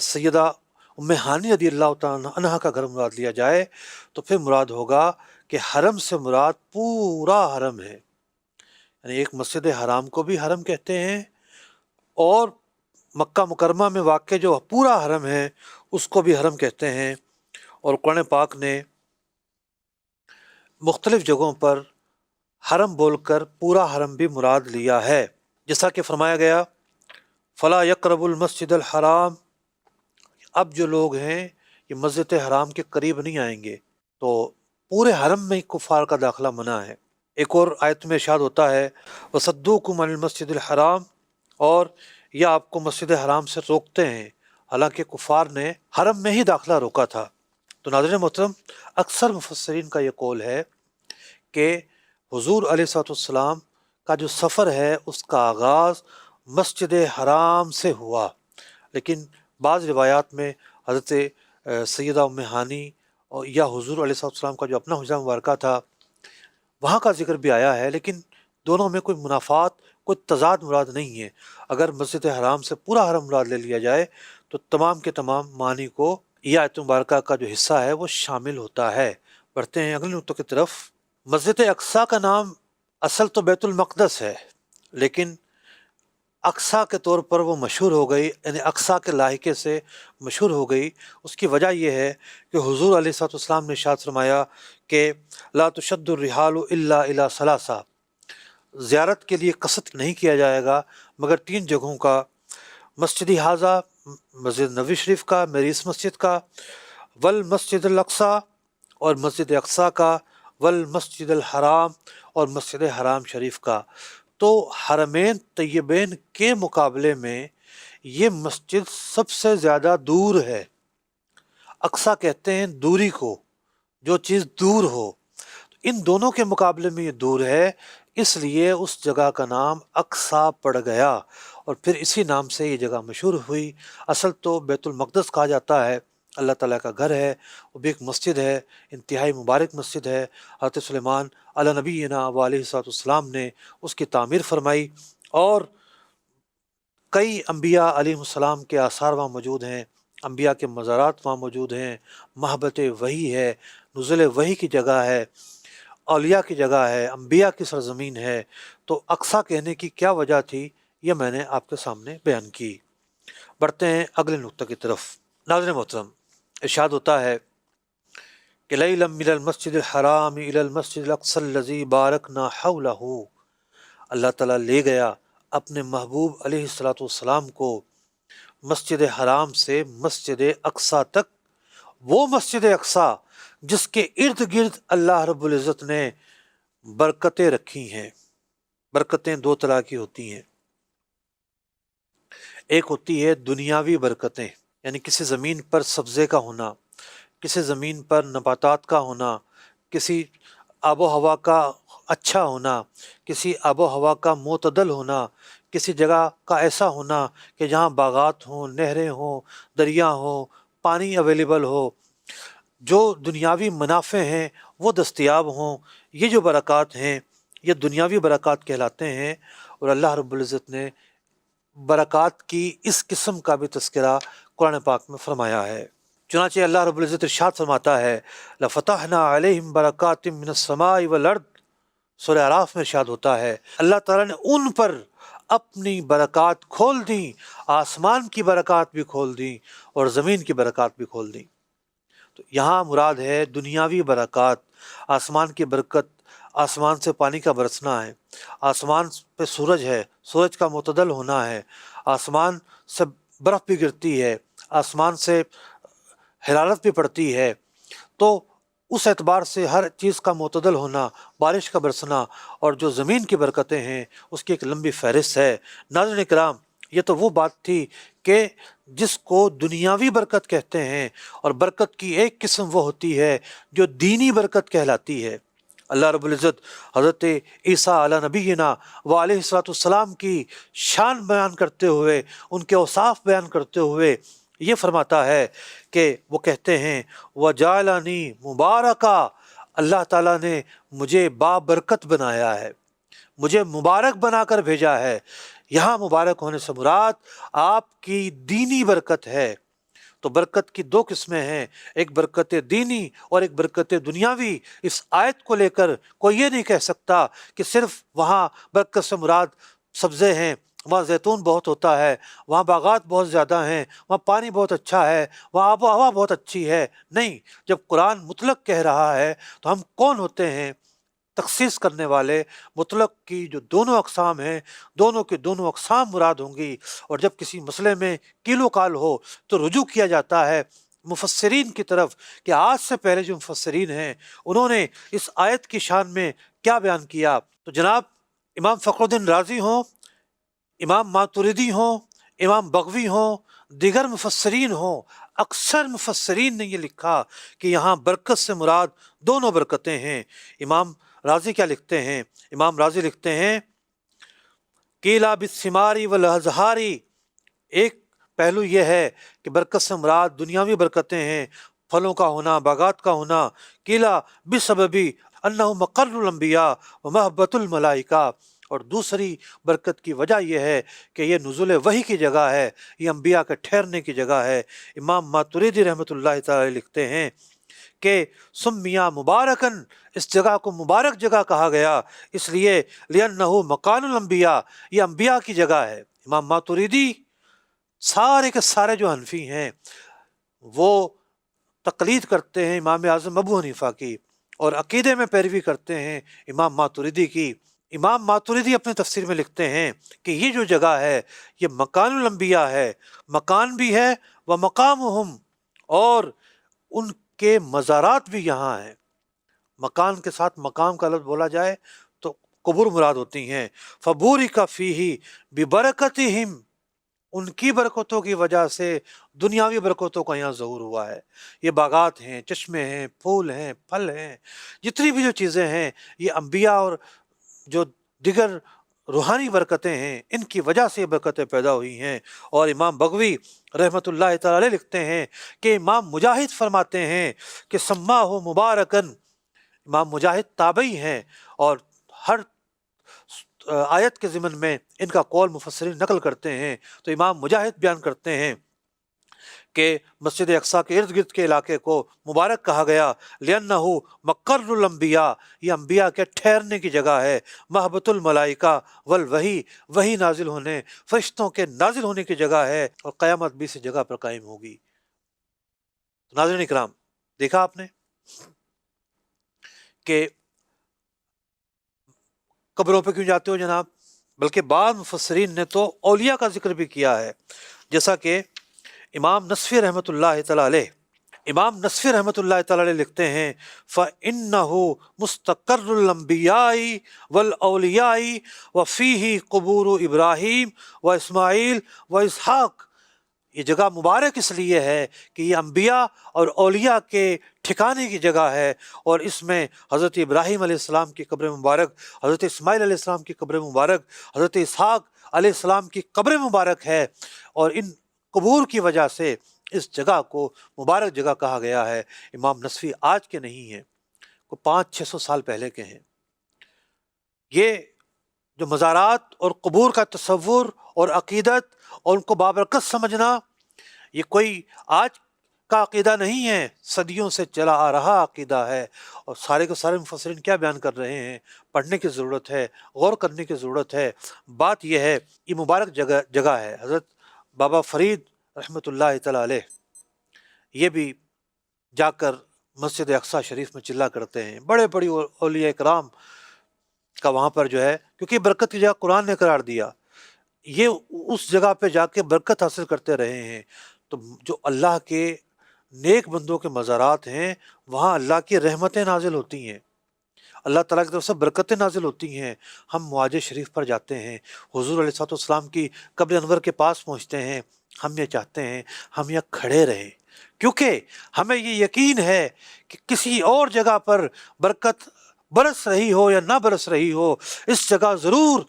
[SPEAKER 2] سیدہ ام ہانی رضی اللہ تعالیٰ عنہ کا گھر مراد لیا جائے تو پھر مراد ہوگا کہ حرم سے مراد پورا حرم ہے، یعنی ایک مسجد حرام کو بھی حرم کہتے ہیں، اور مکہ مکرمہ میں واقع جو پورا حرم ہے اس کو بھی حرم کہتے ہیں۔ اور قرآن پاک نے مختلف جگہوں پر حرم بول کر پورا حرم بھی مراد لیا ہے، جیسا کہ فرمایا گیا فلا یقرب المسجد الحرام، اب جو لوگ ہیں یہ مسجد حرام کے قریب نہیں آئیں گے۔ تو پورے حرم میں کفار کا داخلہ منع ہے۔ ایک اور آیت میں ارشاد ہوتا ہے وَصَدُّوكُمْ عَنِ الْمَسْجِدِ الْحَرَامِ، اور یہ آپ کو مسجد حرام سے روکتے ہیں، حالانکہ کفار نے حرم میں ہی داخلہ روکا تھا۔ تو ناظرین محترم، اکثر مفسرین کا یہ قول ہے کہ حضور علیہ الصلوۃ والسلام کا جو سفر ہے اس کا آغاز مسجد حرام سے ہوا، لیکن بعض روایات میں حضرت سیدہ ام ہانی اور یا حضور علیہ الصلوۃ والسلام کا جو اپنا حجرہ مبارکہ تھا وہاں کا ذکر بھی آیا ہے، لیکن دونوں میں کوئی منافات، کوئی تضاد مراد نہیں ہے۔ اگر مسجد حرام سے پورا حرم مراد لے لیا جائے تو تمام کے تمام معنی کو یہ آیت مبارکہ کا جو حصہ ہے وہ شامل ہوتا ہے۔ بڑھتے ہیں اگلے نقطے کی طرف۔ مسجد اقصیٰ کا نام اصل تو بیت المقدس ہے، لیکن اقصیٰ کے طور پر وہ مشہور ہو گئی، یعنی اقصیٰ کے لاحقے سے مشہور ہو گئی۔ اس کی وجہ یہ ہے کہ حضور علیہ الصلوۃ والسلام نے ارشاد فرمایا کہ لا تشد الرحال الا الی ثلاثہ، زیارت کے لیے قصد نہیں کیا جائے گا مگر 3 جگہوں کا، مسجد حاضہ، مسجد نبوی شریف کا، میری اس مسجد کا، والمسجد الاقصیٰ، اور مسجد اقصیٰ کا، والمسجد الحرام، اور مسجد حرام شریف کا۔ تو حرمین طیبین کے مقابلے میں یہ مسجد سب سے زیادہ دور ہے۔ اقصیٰ کہتے ہیں دوری کو، جو چیز دور ہو، ان دونوں کے مقابلے میں یہ دور ہے، اس لیے اس جگہ کا نام اقصیٰ پڑ گیا اور پھر اسی نام سے یہ جگہ مشہور ہوئی۔ اصل تو بیت المقدس کہا جاتا ہے، اللہ تعالیٰ کا گھر ہے، وہ بھی ایک مسجد ہے، انتہائی مبارک مسجد ہے۔ حضرت سلیمان علی نبینا و علیہ الصلوۃ والسلام نے اس کی تعمیر فرمائی، اور کئی انبیاء علیہ السلام کے آثار وہاں موجود ہیں، انبیاء کے مزارات وہاں موجود ہیں، محبت وحی ہے، نزول وحی کی جگہ ہے، اولیاء کی جگہ ہے، انبیاء کی سرزمین ہے۔ تو اقصیٰ کہنے کی کیا وجہ تھی، یہ میں نے آپ کے سامنے بیان کی۔ بڑھتے ہیں اگلے نقطہ کی طرف۔ ناظرین محترم، ارشاد ہوتا ہے کہ لیلا من المسجد الحرام الی المسجد الاقصی الذی بارکنا حولہ، اللہ تعالیٰ لے گیا اپنے محبوب علیہ الصلوۃ والسلام کو مسجد حرام سے مسجد اقصیٰ تک، وہ مسجد اقصیٰ جس کے ارد گرد اللہ رب العزت نے برکتیں رکھی ہیں۔ برکتیں دو طرح کی ہوتی ہیں، ایک ہوتی ہے دنیاوی برکتیں، یعنی کسی زمین پر سبزے کا ہونا، کسی زمین پر نباتات کا ہونا، کسی آب و ہوا کا اچھا ہونا، کسی آب و ہوا کا معتدل ہونا، کسی جگہ کا ایسا ہونا کہ جہاں باغات ہوں، نہریں ہوں، دریا ہوں، پانی اویلیبل ہو، جو دنیاوی منافع ہیں وہ دستیاب ہوں۔ یہ جو برکات ہیں یہ دنیاوی برکات کہلاتے ہیں، اور اللہ رب العزت نے برکات کی اس قسم کا بھی تذکرہ قرآن پاک میں فرمایا ہے۔ چنانچہ اللہ رب العزت ارشاد فرماتا ہے لَفَتَحْنَا عَلَيْهِمْ بَرَكَاتٍ مِّنَ السَّمَاءِ وَالْأَرْضِ، سورہ اعراف میں ارشاد ہوتا ہے اللہ تعالیٰ نے ان پر اپنی برکات کھول دیں، آسمان کی برکات بھی کھول دیں اور زمین کی برکات بھی کھول دیں۔ تو یہاں مراد ہے دنیاوی برکات، آسمان کی برکت، آسمان سے پانی کا برسنا ہے، آسمان پہ سورج ہے، سورج کا معتدل ہونا ہے، آسمان سے برف بھی گرتی ہے، آسمان سے حرارت بھی پڑتی ہے، تو اس اعتبار سے ہر چیز کا معتدل ہونا، بارش کا برسنا، اور جو زمین کی برکتیں ہیں اس کی ایک لمبی فہرست ہے۔ ناظرین کرام، یہ تو وہ بات تھی کہ جس کو دنیاوی برکت کہتے ہیں، اور برکت کی ایک قسم وہ ہوتی ہے جو دینی برکت کہلاتی ہے۔ اللہ رب العزت حضرت عیسیٰ علی نبینا و علیہ الصلوۃ والسلام کی شان بیان کرتے ہوئے، ان کے اوصاف بیان کرتے ہوئے یہ فرماتا ہے کہ وہ کہتے ہیں وَجَعَلَنِي مُبَارَكًا، اللہ تعالیٰ نے مجھے بابرکت بنایا ہے، مجھے مبارک بنا کر بھیجا ہے۔ یہاں مبارک ہونے سے مراد آپ کی دینی برکت ہے۔ تو برکت کی دو قسمیں ہیں، ایک برکت دینی اور ایک برکت دنیاوی۔ اس آیت کو لے کر کوئی یہ نہیں کہہ سکتا کہ صرف وہاں برکت سے مراد سبزے ہیں، وہاں زیتون بہت ہوتا ہے، وہاں باغات بہت زیادہ ہیں، وہاں پانی بہت اچھا ہے، وہاں آب و ہوا بہت اچھی ہے۔ نہیں، جب قرآن مطلق کہہ رہا ہے تو ہم کون ہوتے ہیں تخصیص کرنے والے؟ مطلق کی جو دونوں اقسام ہیں، دونوں کے دونوں اقسام مراد ہوں گی۔ اور جب کسی مسئلے میں کیل و کال ہو تو رجوع کیا جاتا ہے مفسرین کی طرف کہ آج سے پہلے جو مفسرین ہیں انہوں نے اس آیت کی شان میں کیا بیان کیا۔ تو جناب امام فخر الدین رازی ہوں، امام ماتریدی ہوں، امام بغوی ہوں، دیگر مفسرین ہوں، اکثر مفسرین نے یہ لکھا کہ یہاں برکت سے مراد دونوں برکتیں ہیں۔ امام رازی کیا لکھتے ہیں؟ امام رازی لکھتے ہیں قیلا بالثماری والازہاری، ایک پہلو یہ ہے کہ برکت سے مراد دنیاوی برکتیں ہیں، پھلوں کا ہونا، باغات کا ہونا۔ قیلا بسببی انہ مقر الانبیاء و محبت الملائکہ، اور دوسری برکت کی وجہ یہ ہے کہ یہ نزول وحی کی جگہ ہے، یہ انبیاء کے ٹھہرنے کی جگہ ہے۔ امام ماتریدی رحمۃ اللہ تعالی لکھتے ہیں کہ سمیہ مبارکن، اس جگہ کو مبارک جگہ کہا گیا اس لیے لأنہ مکان الانبیاء، یہ انبیاء کی جگہ ہے۔ امام ماتریدی سارے کے سارے جو حنفی ہیں وہ تقلید کرتے ہیں امام اعظم ابو حنیفہ کی، اور عقیدے میں پیروی کرتے ہیں امام ماتریدی کی۔ امام ماتریدی اپنے تفسیر میں لکھتے ہیں کہ یہ جو جگہ ہے یہ مکان الانبیاء ہے، مکان بھی ہے و مقامہم، اور ان کے مزارات بھی یہاں ہیں۔ مکان کے ساتھ مقام کا لفظ بولا جائے تو قبور مراد ہوتی ہیں۔ فبورک فیہ ببرکتہم، ان کی برکتوں کی وجہ سے دنیاوی برکتوں کا یہاں ظہور ہوا ہے۔ یہ باغات ہیں، چشمے ہیں، پھول ہیں، پھل ہیں، جتنی بھی جو چیزیں ہیں یہ انبیاء اور جو دیگر روحانی برکتیں ہیں، ان کی وجہ سے یہ برکتیں پیدا ہوئی ہیں۔ اور امام بغوی رحمۃ اللہ تعالی علیہ لکھتے ہیں کہ امام مجاہد فرماتے ہیں کہ سما ہو مبارکن، امام مجاہد تابعی ہیں اور ہر آیت کے ضمن میں ان کا قول مفسرین نقل کرتے ہیں، تو امام مجاہد بیان کرتے ہیں کہ مسجد اقصیٰ کے ارد گرد کے علاقے کو مبارک کہا گیا لِأَنَّهُ مَقَرُّ الْأَنْبِيَاء، یہ انبیاء کے ٹھہرنے کی جگہ ہے، محبت الملائکہ والوحی، وحی نازل ہونے، فرشتوں کے نازل ہونے کی جگہ ہے، اور قیامت بھی اسی جگہ پر قائم ہوگی۔ ناظرین اکرام، دیکھا آپ نے کہ قبروں پہ کیوں جاتے ہو جناب؟ بلکہ بعض مفسرین نے تو اولیاء کا ذکر بھی کیا ہے، جیسا کہ امام نصفی رحمۃ اللہ تعالی علیہ، امام نصفی رحمۃ اللہ تعالی علیہ لکھتے ہیں فَإِنَّهُ مُسْتَقَرُّ الْأَنْبِيَاءِ وَالْأَوْلِيَاءِ وَفِيهِ قُبُورُ إِبْرَاهِيمَ وَإِسْمَاعِيلَ وَإِسْحَاقَ، یہ جگہ مبارک اس لیے ہے کہ یہ انبیاء اور اولیاء کے ٹھکانے کی جگہ ہے، اور اس میں حضرت ابراہیم علیہ السلام کی قبر مبارک، حضرت اسماعیل علیہ السلام کی قبر مبارک، حضرت اسحاق علیہ السلام کی قبر مبارک ہے، اور ان قبور کی وجہ سے اس جگہ کو مبارک جگہ کہا گیا ہے۔ امام نصفی آج کے نہیں ہیں، کو 500-600 سال پہلے کے ہیں۔ یہ جو مزارات اور قبور کا تصور اور عقیدت اور ان کو بابرکت سمجھنا، یہ کوئی آج کا عقیدہ نہیں ہے، صدیوں سے چلا آ رہا عقیدہ ہے، اور سارے کے سارے مفسرین کیا بیان کر رہے ہیں، پڑھنے کی ضرورت ہے، غور کرنے کی ضرورت ہے۔ بات یہ ہے، یہ مبارک جگہ ہے۔ حضرت بابا فرید رحمۃ اللہ تعالی علیہ یہ بھی جا کر مسجد اقصیٰ شریف میں چلا کرتے ہیں، بڑے بڑی اولیاء کرام کا وہاں پر جو ہے، کیونکہ برکت کی جگہ قرآن نے قرار دیا، یہ اس جگہ پہ جا کے برکت حاصل کرتے رہے ہیں۔ تو جو اللہ کے نیک بندوں کے مزارات ہیں، وہاں اللہ کی رحمتیں نازل ہوتی ہیں، اللہ تعالیٰ کی طرف سے برکتیں نازل ہوتی ہیں۔ ہم معاج شریف پر جاتے ہیں، حضور علیہ السلام کی قبر انور کے پاس پہنچتے ہیں، ہم یہ چاہتے ہیں ہم یہ کھڑے رہیں، کیونکہ ہمیں یہ یقین ہے کہ کسی اور جگہ پر برکت برس رہی ہو یا نہ برس رہی ہو، اس جگہ ضرور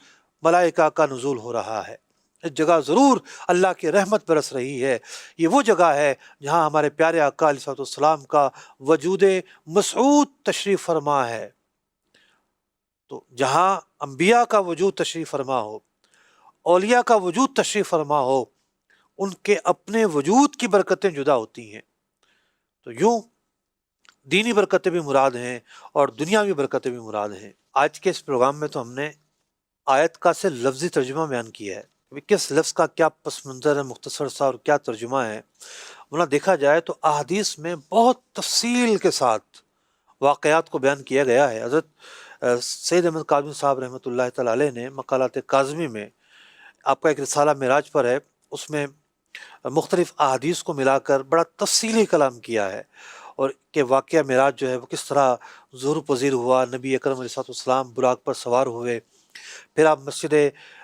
[SPEAKER 2] ملائکہ کا نزول ہو رہا ہے، اس جگہ ضرور اللہ کی رحمت برس رہی ہے۔ یہ وہ جگہ ہے جہاں ہمارے پیارے آقا علیہ السلام کا وجود مسعود تشریف فرما ہے۔ تو جہاں انبیاء کا وجود تشریف فرما ہو، اولیاء کا وجود تشریف فرما ہو، ان کے اپنے وجود کی برکتیں جدا ہوتی ہیں۔ تو یوں دینی برکتیں بھی مراد ہیں اور دنیاوی برکتیں بھی مراد ہیں۔ آج کے اس پروگرام میں تو ہم نے آیت کا سے لفظی ترجمہ بیان کیا ہے، کہ کس لفظ کا کیا پس منظر ہے، مختصر سا، اور کیا ترجمہ ہے۔ ورنہ دیکھا جائے تو احادیث میں بہت تفصیل کے ساتھ واقعات کو بیان کیا گیا ہے۔ حضرت سید احمد کاظمی صاحب رحمۃ اللہ تعالی علیہ نے مقالات کاظمی میں، آپ کا ایک رسالہ معراج پر ہے، اس میں مختلف احادیث کو ملا کر بڑا تفصیلی کلام کیا ہے، اور کہ واقعہ معراج جو ہے وہ کس طرح ظہور پذیر ہوا، نبی اکرم علیہ السلام براق پر سوار ہوئے، پھر آپ مسجد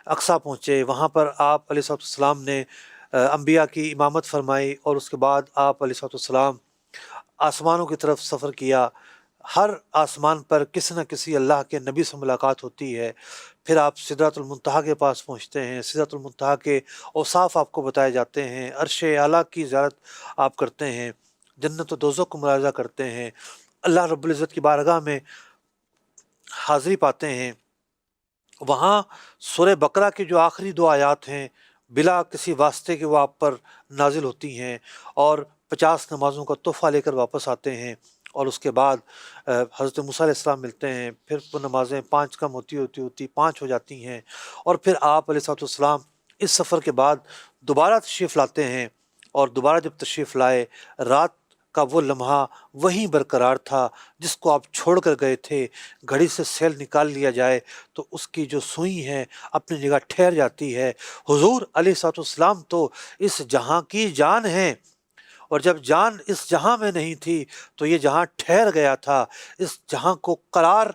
[SPEAKER 2] اقصیٰ پہنچے، وہاں پر آپ علیہ السلام نے انبیاء کی امامت فرمائی، اور اس کے بعد آپ علیہ السلام آسمانوں کی طرف سفر کیا، ہر آسمان پر کسی نہ کسی اللہ کے نبی سے ملاقات ہوتی ہے، پھر آپ سدرۃ المنتہا کے پاس پہنچتے ہیں، سدرۃ المنتہا کے اوصاف آپ کو بتائے جاتے ہیں، عرش اعلیٰ کی زیارت آپ کرتے ہیں، جنت و دوزخ کو ملاحظہ کرتے ہیں، اللہ رب العزت کی بارگاہ میں حاضری پاتے ہیں۔ وہاں سورہ بقرہ کی جو آخری 2 آیات ہیں، بلا کسی واسطے کے وہ آپ پر نازل ہوتی ہیں، اور 50 نمازوں کا تحفہ لے کر واپس آتے ہیں، اور اس کے بعد حضرت موسیٰ علیہ السلام ملتے ہیں، پھر وہ نمازیں 5 کم ہوتی 5 ہو جاتی ہیں، اور پھر آپ علیہ السلام اس سفر کے بعد دوبارہ تشریف لاتے ہیں، اور دوبارہ جب تشریف لائے، رات کا وہ لمحہ وہیں برقرار تھا جس کو آپ چھوڑ کر گئے تھے۔ گھڑی سے سیل نکال لیا جائے تو اس کی جو سوئی ہے اپنی جگہ ٹھہر جاتی ہے۔ حضور علیہ السلام تو اس جہاں کی جان ہیں، اور جب جان اس جہاں میں نہیں تھی تو یہ جہاں ٹھہر گیا تھا، اس جہاں کو قرار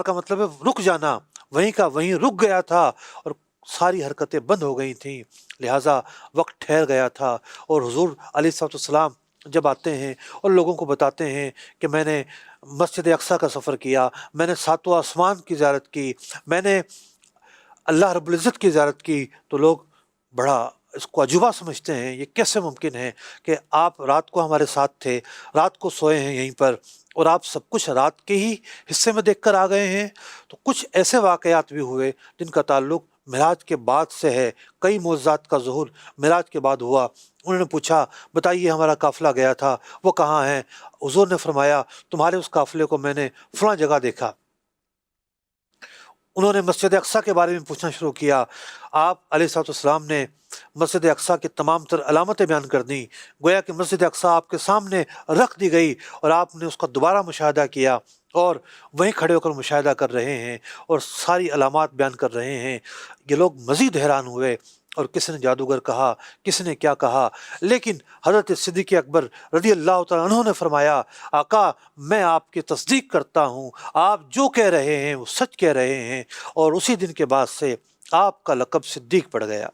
[SPEAKER 2] کا مطلب ہے رک جانا، وہیں کا وہیں رک گیا تھا، اور ساری حرکتیں بند ہو گئی تھیں، لہٰذا وقت ٹھہر گیا تھا، اور حضور علیہ السلام جب آتے ہیں اور لوگوں کو بتاتے ہیں کہ میں نے مسجد اقصیٰ کا سفر کیا، میں نے ساتواں آسمان کی زیارت کی، میں نے اللہ رب العزت کی زیارت کی، تو لوگ بڑا اس کو عجوبہ سمجھتے ہیں، یہ کیسے ممکن ہے کہ آپ رات کو ہمارے ساتھ تھے، رات کو سوئے ہیں یہیں پر، اور آپ سب کچھ رات کے ہی حصے میں دیکھ کر آ گئے ہیں۔ تو کچھ ایسے واقعات بھی ہوئے جن کا تعلق معراج کے بعد سے ہے۔ کئی معجزات کا ظہور معراج کے بعد ہوا۔ انہوں نے پوچھا بتائیے ہمارا قافلہ گیا تھا وہ کہاں ہے؟ حضور نے فرمایا تمہارے اس قافلے کو میں نے فلاں جگہ دیکھا۔ انہوں نے مسجد اقصیٰ کے بارے میں پوچھنا شروع کیا۔ آپ علیہ الصلوۃ والسلام نے مسجد اقصیٰ کی تمام تر علامتیں بیان کر دیں، گویا کہ مسجد اقصیٰ آپ کے سامنے رکھ دی گئی اور آپ نے اس کا دوبارہ مشاہدہ کیا اور وہیں کھڑے ہو کر مشاہدہ کر رہے ہیں اور ساری علامات بیان کر رہے ہیں۔ یہ لوگ مزید حیران ہوئے، اور کسی نے جادوگر کہا، کسی نے کیا کہا، لیکن حضرت صدیق اکبر رضی اللہ تعالیٰ عنہ نے فرمایا آقا میں آپ کی تصدیق کرتا ہوں، آپ جو کہہ رہے ہیں وہ سچ کہہ رہے ہیں، اور اسی دن کے بعد سے آپ کا لقب صدیق پڑ گیا۔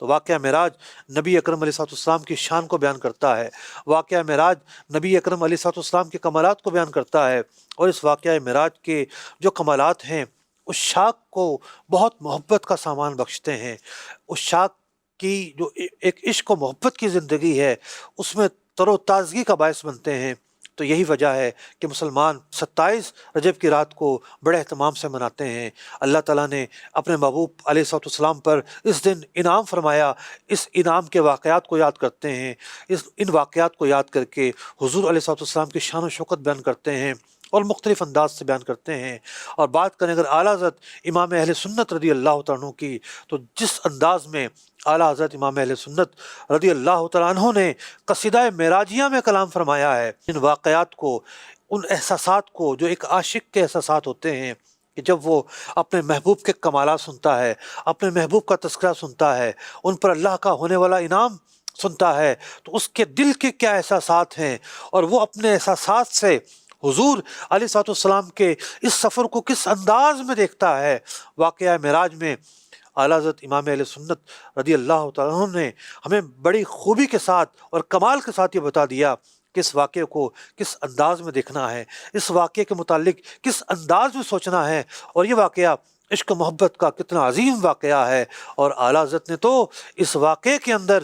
[SPEAKER 2] تو واقعہ معراج نبی اکرم علیہ الصلوۃ والسلام کی شان کو بیان کرتا ہے، واقعہ معراج نبی اکرم علیہ الصلوۃ والسلام کے کمالات کو بیان کرتا ہے، اور اس واقعہ معراج کے جو کمالات ہیں اس شاک کو بہت محبت کا سامان بخشتے ہیں۔ اس شاک کی جو ایک عشق و محبت کی زندگی ہے اس میں تر و تازگی کا باعث بنتے ہیں۔ تو یہی وجہ ہے کہ مسلمان 27 رجب کی رات کو بڑے اہتمام سے مناتے ہیں۔ اللہ تعالیٰ نے اپنے محبوب علیہ الصلوۃ والسلام پر اس دن انعام فرمایا، اس انعام کے واقعات کو یاد کرتے ہیں، ان واقعات کو یاد کر کے حضور علیہ الصلوۃ والسلام کی شان و شوکت بیان کرتے ہیں اور مختلف انداز سے بیان کرتے ہیں۔ اور بات کریں اگر اعلیٰ حضرت امام اہل سنت رضی اللہ تعالیٰ عنہ کی، تو جس انداز میں اعلیٰ حضرت امام اہل سنت رضی اللہ تعالیٰ عنہ نے قصیدہ معراجیہ میں کلام فرمایا ہے، ان واقعات کو، ان احساسات کو جو ایک عاشق کے احساسات ہوتے ہیں کہ جب وہ اپنے محبوب کے کمالات سنتا ہے، اپنے محبوب کا تذکرہ سنتا ہے، ان پر اللہ کا ہونے والا انعام سنتا ہے، تو اس کے دل کے کیا احساسات ہیں، اور وہ اپنے احساسات سے حضور علیہ الصلوۃ والسلام کے اس سفر کو کس انداز میں دیکھتا ہے۔ واقعہ معراج میں اعلیٰ حضرت امام اہل سنت رضی اللہ تعالیٰ عنہ نے ہمیں بڑی خوبی کے ساتھ اور کمال کے ساتھ یہ بتا دیا کہ اس واقعے کو کس انداز میں دیکھنا ہے، اس واقعے کے متعلق کس انداز میں سوچنا ہے، اور یہ واقعہ عشق و محبت کا کتنا عظیم واقعہ ہے۔ اور اعلیٰ حضرت نے تو اس واقعے کے اندر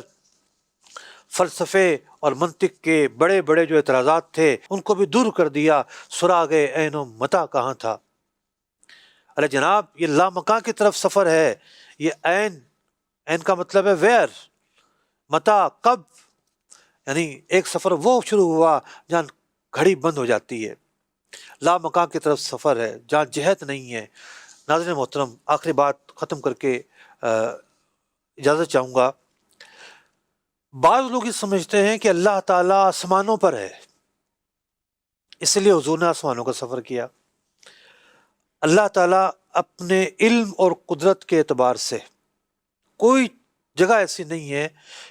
[SPEAKER 2] فلسفے اور منطق کے بڑے بڑے جو اعتراضات تھے ان کو بھی دور کر دیا۔ سراغ عین و متع کہاں تھا؟ ارے جناب یہ لامکاں کی طرف سفر ہے، یہ عین کا مطلب ہے ویر، متع کب، یعنی ایک سفر وہ شروع ہوا جہاں گھڑی بند ہو جاتی ہے، لامکاں کی طرف سفر ہے جہاں جہت نہیں ہے۔ ناظرین محترم آخری بات ختم کر کے اجازت چاہوں گا۔ بعض لوگ یہ سمجھتے ہیں کہ اللہ تعالیٰ آسمانوں پر ہے، اس لیے حضور نے آسمانوں کا سفر کیا۔ اللہ تعالیٰ اپنے علم اور قدرت کے اعتبار سے کوئی جگہ ایسی نہیں ہے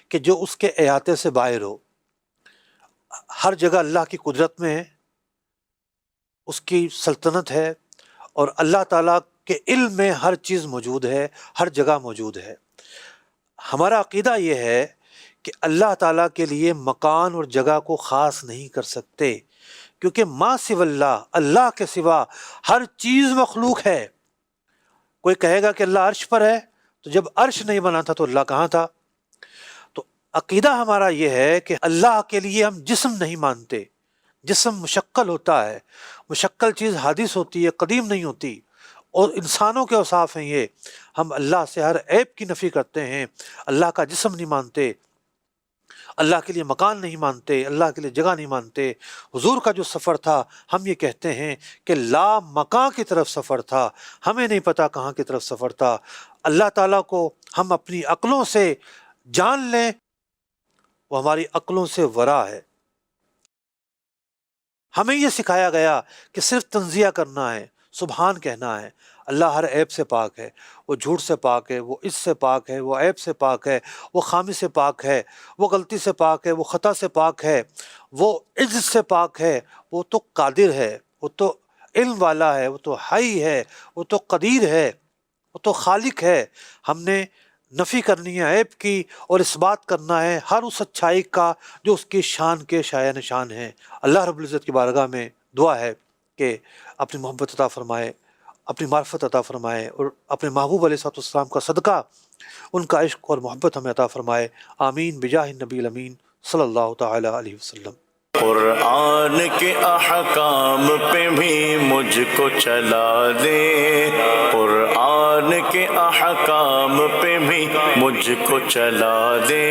[SPEAKER 2] کہ جو اس کے احاطے سے باہر ہو، ہر جگہ اللہ کی قدرت میں ہے، اس کی سلطنت ہے، اور اللہ تعالیٰ کے علم میں ہر چیز موجود ہے، ہر جگہ موجود ہے۔ ہمارا عقیدہ یہ ہے کہ اللہ تعالیٰ کے لیے مکان اور جگہ کو خاص نہیں کر سکتے، کیونکہ ما سوی اللہ، اللہ کے سوا ہر چیز مخلوق ہے۔ کوئی کہے گا کہ اللہ عرش پر ہے، تو جب عرش نہیں بنا تھا تو اللہ کہاں تھا؟ تو عقیدہ ہمارا یہ ہے کہ اللہ کے لیے ہم جسم نہیں مانتے، جسم مشکل ہوتا ہے، مشکل چیز حادث ہوتی ہے، قدیم نہیں ہوتی، اور انسانوں کے اوصاف ہیں یہ۔ ہم اللہ سے ہر عیب کی نفی کرتے ہیں، اللہ کا جسم نہیں مانتے، اللہ کے لیے مکان نہیں مانتے، اللہ کے لیے جگہ نہیں مانتے۔ حضور کا جو سفر تھا ہم یہ کہتے ہیں کہ لا مکان کی طرف سفر تھا، ہمیں نہیں پتا کہاں کی طرف سفر تھا۔ اللہ تعالیٰ کو ہم اپنی عقلوں سے جان لیں، وہ ہماری عقلوں سے ورا ہے۔ ہمیں یہ سکھایا گیا کہ صرف تنزیہ کرنا ہے، سبحان کہنا ہے۔ اللہ ہر عیب سے پاک ہے، وہ جھوٹ سے پاک ہے، وہ اس سے پاک ہے، وہ عیب سے پاک ہے، وہ خامی سے پاک ہے، وہ غلطی سے پاک ہے، وہ خطا سے پاک ہے، وہ عجز سے پاک ہے، وہ تو قادر ہے، وہ تو علم والا ہے، وہ تو حی ہے، وہ تو قدیر ہے، وہ تو خالق ہے۔ ہم نے نفی کرنی ہے عیب کی، اور اس بات کرنا ہے ہر اس اچھائی کا جو اس کی شان کے شایع نشان ہے۔ اللہ رب العزت کی بارگاہ میں دعا ہے کہ اپنی محبت عطا فرمائے، اپنی معرفت عطا فرمائے، اور اپنے محبوب علیہ الصلوۃ والسلام کا صدقہ ان کا عشق اور محبت ہمیں عطا فرمائے۔ آمین بجاہ النبی الامین صلی اللہ تعالی علیہ وسلم۔
[SPEAKER 1] قرآن کے احکام پہ بھی مجھ کو چلا دے، قرآن کے احکام پہ بھی مجھ کو چلا دے۔